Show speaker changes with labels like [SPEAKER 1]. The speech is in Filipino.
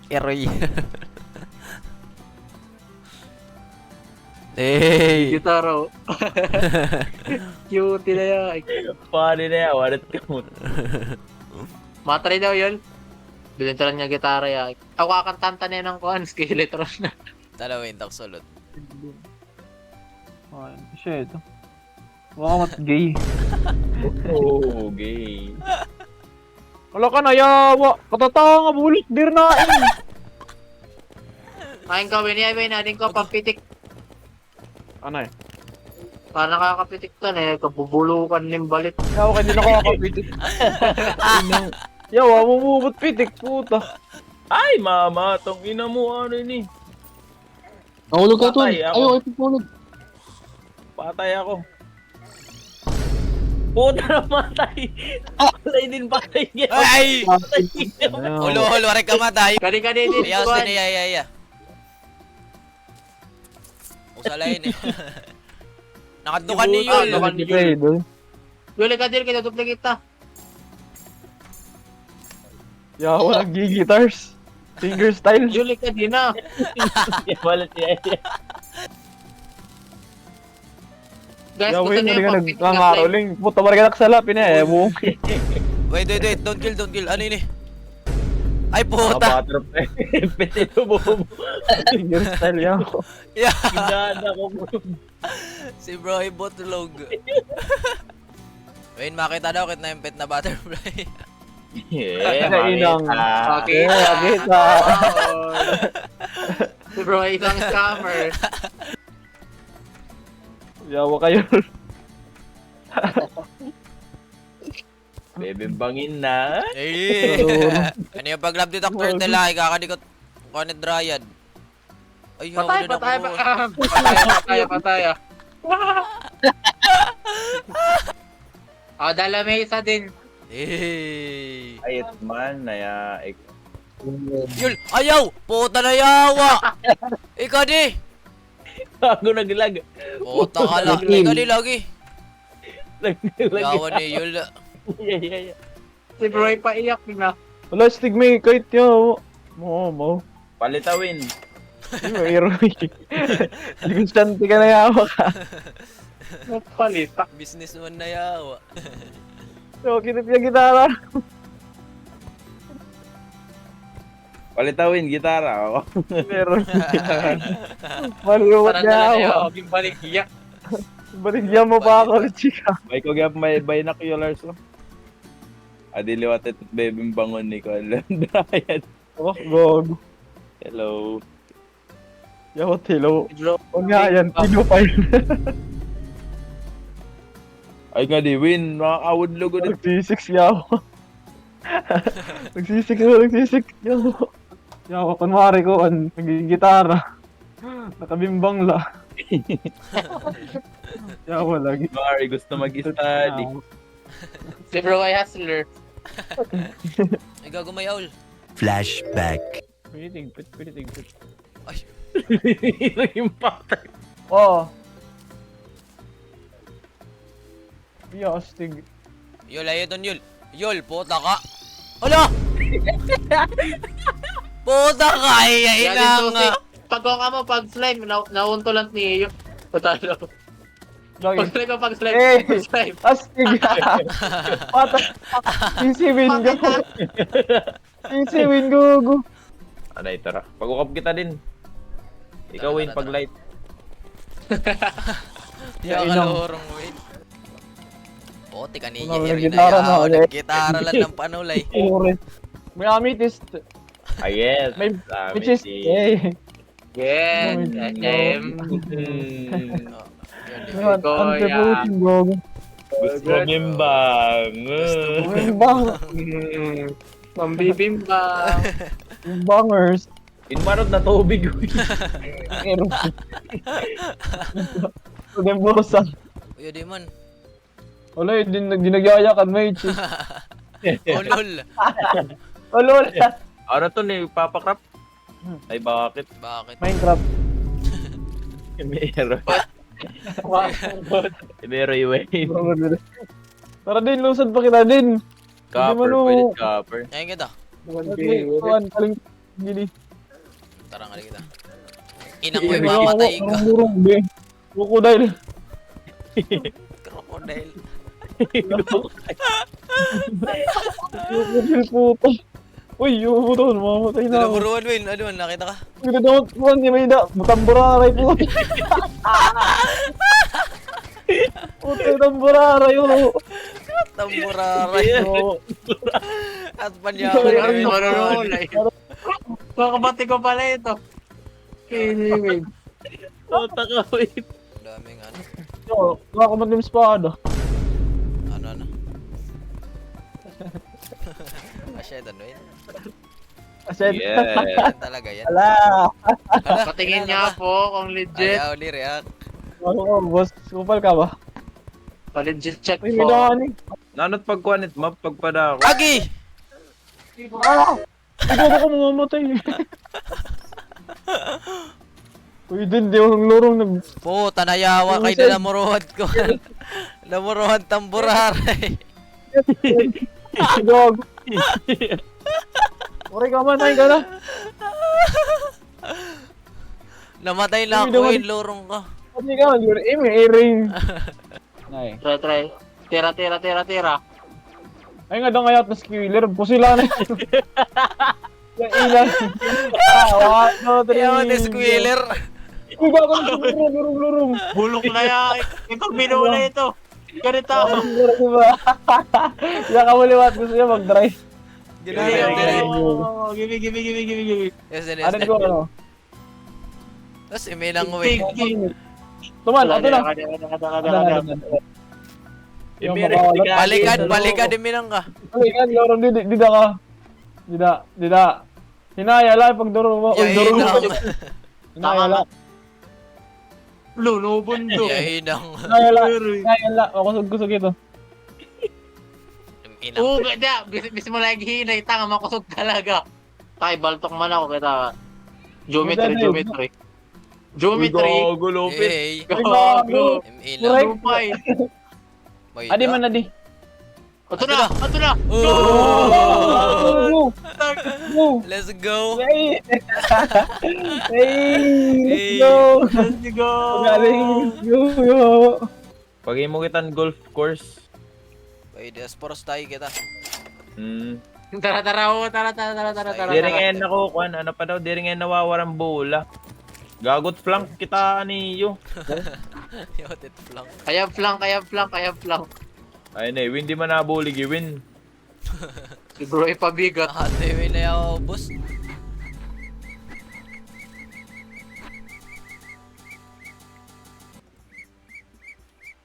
[SPEAKER 1] Eroy. Hey!
[SPEAKER 2] Gitara. Cute na yan.
[SPEAKER 3] Paano na yan? Walat ka mo.
[SPEAKER 2] Matry daw yun. Bilhin lang niya gitara yan. Ako kakantanta niya ng kuhan, Skeleton na.
[SPEAKER 1] Dalawin, taksulot.
[SPEAKER 4] Ay, shit. Wow, what gay.
[SPEAKER 3] Oh, gay.
[SPEAKER 4] Wala ka na, yawa. Katatanga, bulik, dir na.
[SPEAKER 2] Kain ka, winiyabay natin ko, pampitik.
[SPEAKER 4] Ano eh?
[SPEAKER 2] Para nakakapitik ka na eh, kabubulukan ng balit.
[SPEAKER 4] Yawa, hindi na nakakapitik. Yawa, mumubot pitik, puta.
[SPEAKER 3] Ay, mama, tong ina mo, ano ini?
[SPEAKER 5] Nahulog ka, tol.
[SPEAKER 3] Patay ako.
[SPEAKER 5] Ayaw, ay pupulog.
[SPEAKER 3] Patay ako. Puta na matay. Patay din, patay niya.
[SPEAKER 1] Ay!
[SPEAKER 3] Patay niya.
[SPEAKER 1] Ulo-ulo, rin ka matay.
[SPEAKER 2] Kani-kani din,
[SPEAKER 1] Ayaw,
[SPEAKER 2] kuhan.
[SPEAKER 1] siniyayaya. Usalayin eh. Nakatukan ni Yul.
[SPEAKER 2] Nakatukan ni Yul. Yuli ka din, kinadupli kita.
[SPEAKER 4] Yawa, nag-guitars. Finger style.
[SPEAKER 2] Yuli ka din na.
[SPEAKER 3] Walat niya.
[SPEAKER 2] Guys,
[SPEAKER 4] Yawa,
[SPEAKER 2] gusto
[SPEAKER 4] yun,
[SPEAKER 2] niyo
[SPEAKER 4] hindi
[SPEAKER 2] yung
[SPEAKER 4] ka
[SPEAKER 2] pampitik na flame.
[SPEAKER 4] nag-angaroling. Puta, marga naksalapin eh. Ewo.
[SPEAKER 1] Wait, don't kill. Ano ini? Ay, puta.
[SPEAKER 3] Nakabatrop na. Petito mo.
[SPEAKER 4] Finger style, yawa.
[SPEAKER 1] Yeah.
[SPEAKER 3] Ganda ko mo.
[SPEAKER 1] Si bro ay botulog. Wayne, makita daw kit na yung pet na butterfly.
[SPEAKER 3] Yeah,
[SPEAKER 4] Inang.
[SPEAKER 3] makita.
[SPEAKER 2] Okay.
[SPEAKER 4] Kita.
[SPEAKER 2] Si bro ay isang scammer.
[SPEAKER 4] Yawa kayo.
[SPEAKER 3] Bebimbangin na.
[SPEAKER 1] Eh. Ano yung pag-lab detector nila? Ikakadikot Conet Dryad. Ay,
[SPEAKER 2] Patay,
[SPEAKER 1] hawa din
[SPEAKER 2] patay,
[SPEAKER 1] ako.
[SPEAKER 2] patay. Oh, dala may isa din.
[SPEAKER 1] Eh.
[SPEAKER 3] Ayat man, naya.
[SPEAKER 1] Yul, ayaw! Puta na yawa! Ikaw di!
[SPEAKER 3] Ako naglag.
[SPEAKER 1] Puta ka lang. Ikaw di lagi.
[SPEAKER 3] Naglag.
[SPEAKER 1] Yawa ni Yul.
[SPEAKER 3] Yeah.
[SPEAKER 2] Si bro ay paiyak na.
[SPEAKER 4] Wala, stigma kahit yawa. Mo.
[SPEAKER 3] Palitawin.
[SPEAKER 4] Heroic. Constante ka na yawa ka.
[SPEAKER 2] Palita.
[SPEAKER 1] Businessman na yawa.
[SPEAKER 4] So, kinip yung gitara.
[SPEAKER 3] Palitawin, gitara. Oh.
[SPEAKER 4] Meron. Maluwat
[SPEAKER 2] Parang dala
[SPEAKER 4] yawa.
[SPEAKER 2] niya ako yung balikya.
[SPEAKER 4] Baligyan mo pa ako, chika.
[SPEAKER 3] May kogap may binoculars. Oh. Adiliwat at bebimbangon ni Colonel.
[SPEAKER 4] Oh, gog.
[SPEAKER 3] Hello.
[SPEAKER 4] Yawa, tilo.
[SPEAKER 2] Bro,
[SPEAKER 4] O nga yan, tino pa yun.
[SPEAKER 3] Ay nga di, win. Makakawad logo din.
[SPEAKER 4] Nagsisik yawa. Nagsisik. Yawa. Yawa, kunwari ko, nagigitara. Nakabimbang la. Yawa lagi.
[SPEAKER 3] Mari, gusto mag-study.
[SPEAKER 2] si bro ay hustler.
[SPEAKER 1] Ikaw gumayaw.
[SPEAKER 6] Flashback.
[SPEAKER 4] Pwede tigpit.
[SPEAKER 1] Ay.
[SPEAKER 3] Yung patay.
[SPEAKER 4] Oh. Astig.
[SPEAKER 1] Yul, ayaw doon Yul. Yul, puta ka. Hala! Puta ka, iyain
[SPEAKER 2] Yan
[SPEAKER 1] na
[SPEAKER 2] yung
[SPEAKER 1] nga.
[SPEAKER 2] Pag ka mo, pag slime, naunto lang ni Iyo. Patalo. Pag
[SPEAKER 4] Lagi.
[SPEAKER 2] slime, pag slime,
[SPEAKER 4] Eh.
[SPEAKER 2] pag slime.
[SPEAKER 4] Astig. Patay. Easy win go. Easy win go.
[SPEAKER 3] Anay, tara. Pag-ukap kita din. Ikaw, win, pag light.
[SPEAKER 1] Di ako kalahorong, wait. Puti ka ninyo,
[SPEAKER 4] Wala,
[SPEAKER 1] Eri na
[SPEAKER 4] nag-gitara na,
[SPEAKER 1] yaw.
[SPEAKER 4] ulit.
[SPEAKER 1] Nag-gitara lang ng panulay.
[SPEAKER 4] May amethyst.
[SPEAKER 3] Ah, yes.
[SPEAKER 4] May-
[SPEAKER 3] Dami
[SPEAKER 4] Which is,
[SPEAKER 3] si-
[SPEAKER 4] eh.
[SPEAKER 2] Yes.
[SPEAKER 3] Hmm.
[SPEAKER 1] Yun,
[SPEAKER 4] Ano, anti-pollution go.
[SPEAKER 3] Gusto mo gimbang.
[SPEAKER 4] Bang.
[SPEAKER 2] Mambibimbang.
[SPEAKER 4] Bangers.
[SPEAKER 3] Inmarod na tubig.
[SPEAKER 4] Dembosa.
[SPEAKER 1] Uy, di man.
[SPEAKER 4] Wala, hindi nagyayakan, mate.
[SPEAKER 1] Ulol.
[SPEAKER 4] Wala.
[SPEAKER 3] Ano to ni Papakrap? Ay, bakit?
[SPEAKER 1] Bakit?
[SPEAKER 4] Minecraft.
[SPEAKER 3] Meron. Meron iwan.
[SPEAKER 4] Tara din, lusad pa kita din.
[SPEAKER 3] Copper,
[SPEAKER 4] Hindi mo,
[SPEAKER 3] pwede copper.
[SPEAKER 1] Ngayon kita.
[SPEAKER 4] Kuan, kaling gini.
[SPEAKER 1] Tara nga kita. Inang mo mamatay ka.
[SPEAKER 4] Murong, be. Crocodile.
[SPEAKER 1] Crocodile.
[SPEAKER 4] Crocodile puto. Uy, yung puto, mamamatay na ako.
[SPEAKER 1] Dalaburuan, Will. Ano, nakita ka?
[SPEAKER 4] Hindi daw, kuan, di may da. Mutamburaray po. Puto, tamburaray yun.
[SPEAKER 1] Tamburaray.
[SPEAKER 4] Oo.
[SPEAKER 1] At panyaman.
[SPEAKER 2] Kakabati ko pala ito. Kilimig.
[SPEAKER 1] Daming ano.
[SPEAKER 4] Oo, nakakamad yung espada.
[SPEAKER 1] Ano. Asya, ano yun?
[SPEAKER 4] Asen.
[SPEAKER 3] Yeah.
[SPEAKER 1] Yan talaga yan.
[SPEAKER 4] Ala.
[SPEAKER 2] Patingin niya po kung legit.
[SPEAKER 1] Ayaw ni React.
[SPEAKER 4] Ano, boss, kupal ka ba?
[SPEAKER 2] Pa-legit check
[SPEAKER 4] Uy, may
[SPEAKER 2] po.
[SPEAKER 4] daan eh.
[SPEAKER 3] Nanot pagkuanit map pagpada ako.
[SPEAKER 1] Agi!
[SPEAKER 4] Ah! Ikaw ako mamamatay. Uy, din, di akong lorong nag...
[SPEAKER 1] Puta, nayawa kay na namuruhan ko. Namuruhan tamburaray.
[SPEAKER 4] Gog. Uri ka man, ay ka na.
[SPEAKER 1] Namatay lang ako, Will. Lorong ka.
[SPEAKER 4] Pati ka, yun, may ring. Nay.
[SPEAKER 2] Try. Tira.
[SPEAKER 4] Ay nga daw ngayat na skiller, pusila na yun. Yung ilan. Ah, 1, 2, 3.
[SPEAKER 1] Ayaw ni Squealer.
[SPEAKER 4] Uy, gago na lurong.
[SPEAKER 2] Bulok na yan. Ito, binula ito. Ganito.
[SPEAKER 4] Lurong, diba? Yan ka muliwat, gusto niya mag-drive.
[SPEAKER 2] Give.
[SPEAKER 1] Yes,
[SPEAKER 4] Ano ko, ano?
[SPEAKER 1] Tapos imilang Will.
[SPEAKER 4] Tuman, ato na. Yung makawalat.
[SPEAKER 1] Balikan, imilang ka.
[SPEAKER 4] Ay, kan, lorong, dida ka. Dida. Hinaya lang, pag duro mo. Uy, duro mo.
[SPEAKER 1] Yahinang.
[SPEAKER 4] Hinaya lang.
[SPEAKER 2] Lulubon to.
[SPEAKER 1] Yahinang.
[SPEAKER 4] Hinaya lang. Ako kusog ito.
[SPEAKER 1] Inang.
[SPEAKER 2] Oo, ganda. Bis mo lagi hinay. Tanga, makusog talaga. Tay, baltok man ako kita. Geometry.
[SPEAKER 3] Gago, lupit.
[SPEAKER 1] Hey.
[SPEAKER 2] Go.
[SPEAKER 1] Imilang.
[SPEAKER 2] Lupay.
[SPEAKER 4] Adi man na di.
[SPEAKER 2] Ato na.
[SPEAKER 4] Go! Go!
[SPEAKER 1] Let's go.
[SPEAKER 4] Hey!
[SPEAKER 1] Hey.
[SPEAKER 4] Let's go!
[SPEAKER 2] Let's go.
[SPEAKER 4] Galing! Go!
[SPEAKER 3] Pag mo kitan golf course.
[SPEAKER 1] Pwede, sporos tayo kita.
[SPEAKER 2] Tara.
[SPEAKER 3] Diringen ako, kuan, ano pa daw, diringen nawawalang bola. Gagot flank kita niyo.
[SPEAKER 1] Yotit flank.
[SPEAKER 2] Kaya flank.
[SPEAKER 3] Ayun eh, win di man nabulig, win.
[SPEAKER 2] Si bro ay pabigat.
[SPEAKER 1] Nakatiwi na yung boss.